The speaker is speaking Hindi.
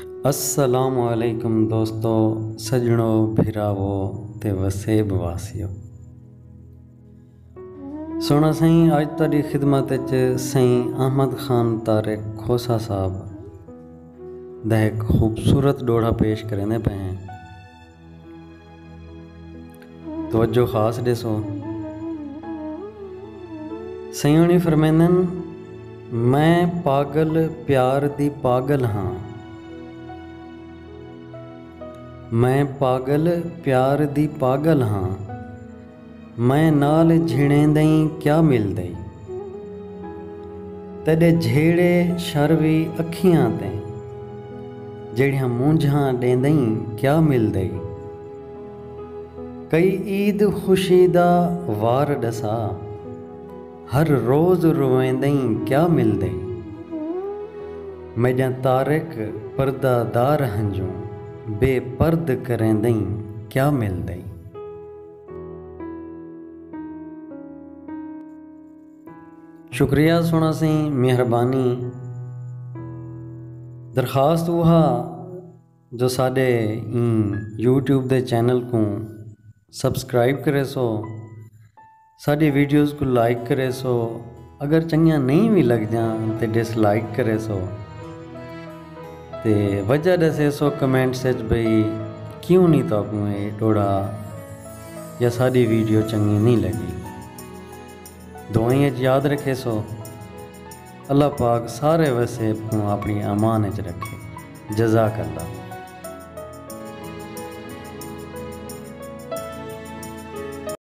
अस्सलामु अलैकुम दोस्तों, सजणों, भिरावो ते वसेब वासियो। सोना सही अज तारी खिदमत सही अहमद खान तारिक खोसा साहब दा एक खूबसूरत डोड़ा पेश करेंदे पे हैं। तवज्जो खास ॾिसो। सही फरमाइंदन, मैं पागल प्यार दी पागल हाँ, मैं पागल प्यार दी पागल हाँ, मैं नाल झिड़ेंदई क्या मिलदई, तॾे झेड़े शर्वी अखियां ते जहिड़ियां मूंझां ॾेंदई क्या मिलदई, कई ईद खुशी दा वार ॾसा, हर रोज़ रोवेंदई क्या मिलदई, मेॼां तारिक पर्दादार हंजूं बेपर्द करेंदई क्या मिलदई। शुक्रिया सोना सी मेहरबानी। दरखास्त वहा जो साडे यूट्यूब दे चैनल को सब्सक्राइब करे सो, साडी वीडियोज़ को लाइक करे सो, अगर चंगियां नहीं भी लग जान तो डिसलाइक करे सो, ते वजह दसे सो कमेंट से भाई क्यों नहीं तो आपको ये डोड़ा या साडी वीडियो चंगी नहीं लगी। दुआएं याद रखे सो। अल्लाह पाक सारे वसे को अपनी अमान च रखे। जज़ाकल्लाह।